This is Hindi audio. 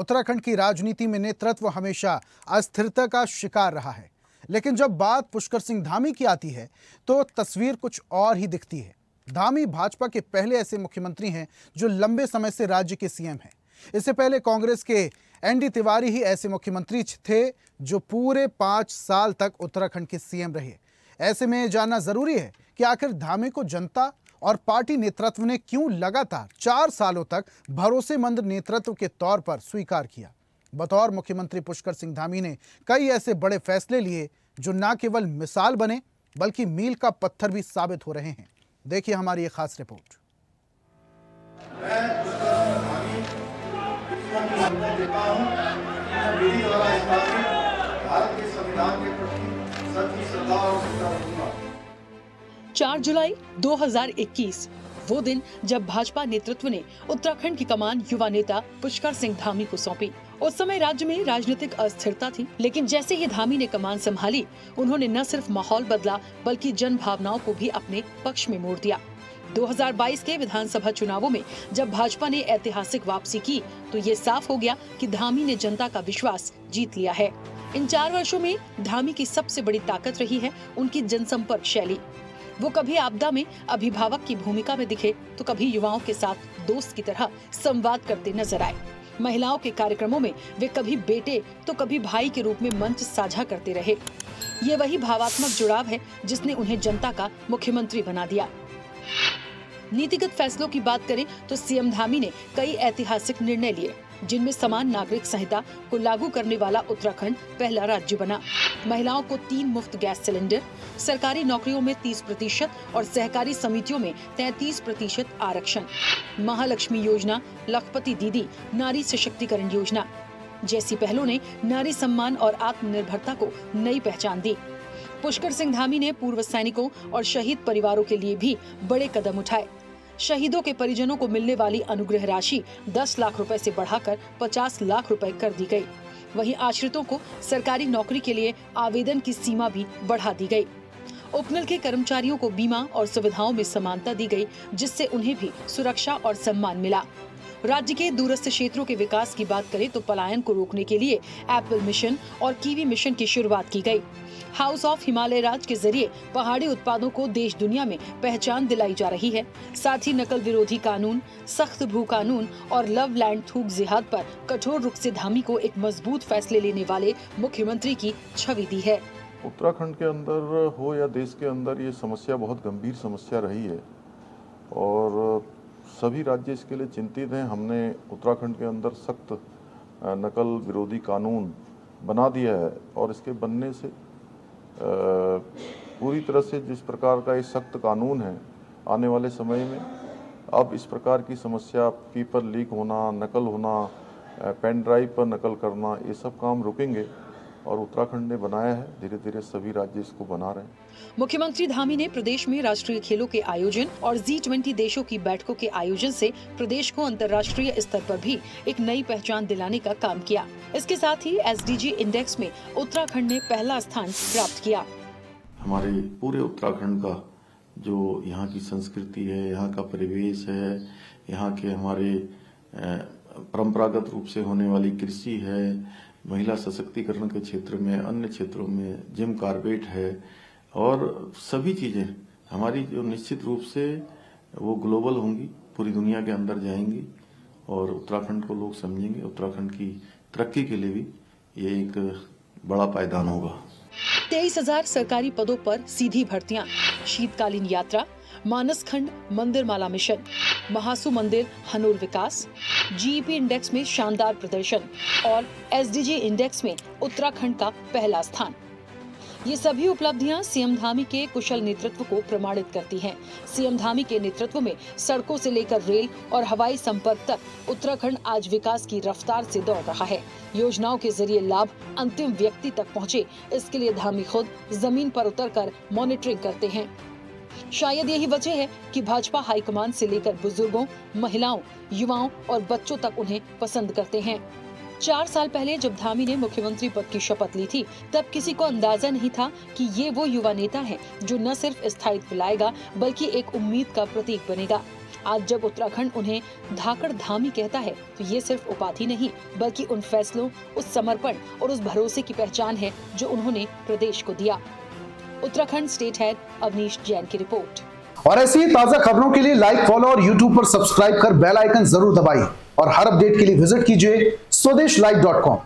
उत्तराखंड की राजनीति में नेतृत्व हमेशा अस्थिरता का शिकार रहा है, लेकिन जब बात पुष्कर सिंह धामी की आती है तो तस्वीर कुछ और ही दिखती है। धामी भाजपा के पहले ऐसे मुख्यमंत्री हैं जो लंबे समय से राज्य के सीएम हैं। इससे पहले कांग्रेस के एनडी तिवारी ही ऐसे मुख्यमंत्री थे जो पूरे 5 साल तक उत्तराखंड के सीएम रहे। ऐसे में जानना जरूरी है कि आखिर धामी को जनता और पार्टी नेतृत्व ने क्यों लगातार 4 सालों तक भरोसेमंद नेतृत्व के तौर पर स्वीकार किया। बतौर मुख्यमंत्री पुष्कर सिंह धामी ने कई ऐसे बड़े फैसले लिए जो न केवल मिसाल बने बल्कि मील का पत्थर भी साबित हो रहे हैं। देखिए हमारी ये खास रिपोर्ट। भारत के संविधान के प्रति सच्ची श्रद्धा और निष्ठा रखूंगा। 4 जुलाई 2021 वो दिन जब भाजपा नेतृत्व ने उत्तराखंड की कमान युवा नेता पुष्कर सिंह धामी को सौंपी। उस समय राज्य में राजनीतिक अस्थिरता थी, लेकिन जैसे ही धामी ने कमान संभाली, उन्होंने न सिर्फ माहौल बदला बल्कि जन भावनाओं को भी अपने पक्ष में मोड़ दिया। 2022 के विधानसभा चुनावों में जब भाजपा ने ऐतिहासिक वापसी की तो ये साफ हो गया कि धामी ने जनता का विश्वास जीत लिया है। इन 4 वर्षों में धामी की सबसे बड़ी ताकत रही है उनकी जनसंपर्क शैली। वो कभी आपदा में अभिभावक की भूमिका में दिखे तो कभी युवाओं के साथ दोस्त की तरह संवाद करते नजर आए। महिलाओं के कार्यक्रमों में वे कभी बेटे तो कभी भाई के रूप में मंच साझा करते रहे। ये वही भावात्मक जुड़ाव है जिसने उन्हें जनता का मुख्यमंत्री बना दिया। नीतिगत फैसलों की बात करें तो सीएम धामी ने कई ऐतिहासिक निर्णय लिए, जिनमें समान नागरिक संहिता को लागू करने वाला उत्तराखंड पहला राज्य बना। महिलाओं को 3 मुफ्त गैस सिलेंडर, सरकारी नौकरियों में 30% और सहकारी समितियों में 33% आरक्षण, महालक्ष्मी योजना, लखपति दीदी, नारी सशक्तिकरण योजना जैसी पहलों ने नारी सम्मान और आत्मनिर्भरता को नई पहचान दी। पुष्कर सिंह धामी ने पूर्व सैनिकों और शहीद परिवारों के लिए भी बड़े कदम उठाए। शहीदों के परिजनों को मिलने वाली अनुग्रह राशि 10 लाख रुपए से बढ़ाकर 50 लाख रुपए कर दी गई। वहीं आश्रितों को सरकारी नौकरी के लिए आवेदन की सीमा भी बढ़ा दी गई। उपनल के कर्मचारियों को बीमा और सुविधाओं में समानता दी गई, जिससे उन्हें भी सुरक्षा और सम्मान मिला। राज्य के दूरस्थ क्षेत्रों के विकास की बात करें तो पलायन को रोकने के लिए एप्पल मिशन और कीवी मिशन की शुरुआत की गई। हाउस ऑफ हिमालय राज के जरिए पहाड़ी उत्पादों को देश दुनिया में पहचान दिलाई जा रही है। साथ ही नकल विरोधी कानून, सख्त भू कानून और लव लैंड थूक जिहाद पर कठोर रुख से धामी को एक मजबूत फैसले लेने वाले मुख्यमंत्री की छवि दी है। उत्तराखंड के अंदर हो या देश के अंदर ये समस्या बहुत गंभीर समस्या रही है और सभी राज्य इसके लिए चिंतित हैं। हमने उत्तराखंड के अंदर सख्त नकल विरोधी कानून बना दिया है और इसके बनने से पूरी तरह से जिस प्रकार का ये सख्त कानून है, आने वाले समय में अब इस प्रकार की समस्या पेपर लीक होना, नकल होना, पेन ड्राइव पर नकल करना, ये सब काम रुकेंगे और उत्तराखंड ने बनाया है। धीरे धीरे सभी राज्य इसको बना रहे हैं। मुख्यमंत्री धामी ने प्रदेश में राष्ट्रीय खेलों के आयोजन और G20 देशों की बैठकों के आयोजन से प्रदेश को अंतर्राष्ट्रीय स्तर पर भी एक नई पहचान दिलाने का काम किया। इसके साथ ही SDG इंडेक्स में उत्तराखंड ने पहला स्थान प्राप्त किया। हमारे पूरे उत्तराखंड का जो यहाँ की संस्कृति है, यहाँ का परिवेश है, यहाँ के हमारे परंपरागत रूप से होने वाली कृषि है, महिला सशक्तिकरण के क्षेत्र में, अन्य क्षेत्रों में जिम कार्बेट है और सभी चीजें हमारी जो निश्चित रूप से वो ग्लोबल होंगी, पूरी दुनिया के अंदर जाएंगी और उत्तराखंड को लोग समझेंगे। उत्तराखंड की तरक्की के लिए भी ये एक बड़ा पायदान होगा। 23,000 सरकारी पदों पर सीधी भर्तियां, शीतकालीन यात्रा, मानस खंड मंदिर माला मिशन, महासु मंदिर हनूर विकास, GEP इंडेक्स में शानदार प्रदर्शन और SDG इंडेक्स में उत्तराखंड का पहला स्थान। ये सभी उपलब्धियां सीएम धामी के कुशल नेतृत्व को प्रमाणित करती हैं। सीएम धामी के नेतृत्व में सड़कों से लेकर रेल और हवाई संपर्क तक उत्तराखंड आज विकास की रफ्तार से दौड़ रहा है। योजनाओं के जरिए लाभ अंतिम व्यक्ति तक पहुँचे, इसके लिए धामी खुद जमीन पर उतरकर मॉनिटरिंग करते हैं। शायद यही वजह है कि भाजपा हाईकमान से लेकर बुजुर्गों, महिलाओं, युवाओं और बच्चों तक उन्हें पसंद करते हैं। 4 साल पहले जब धामी ने मुख्यमंत्री पद की शपथ ली थी, तब किसी को अंदाजा नहीं था कि ये वो युवा नेता है जो न सिर्फ स्थायित्व लाएगा बल्कि एक उम्मीद का प्रतीक बनेगा। आज जब उत्तराखंड उन्हें धाकड़ धामी कहता है तो ये सिर्फ उपाधि नहीं बल्कि उन फैसलों, उस समर्पण और उस भरोसे की पहचान है जो उन्होंने प्रदेश को दिया। उत्तराखंड स्टेट हेड अवनीश जैन की रिपोर्ट। और ऐसी ही ताजा खबरों के लिए लाइक, फॉलो और यूट्यूब पर सब्सक्राइब कर बेल आइकन जरूर दबाइए और हर अपडेट के लिए विजिट कीजिए स्वदेशलाइव.com।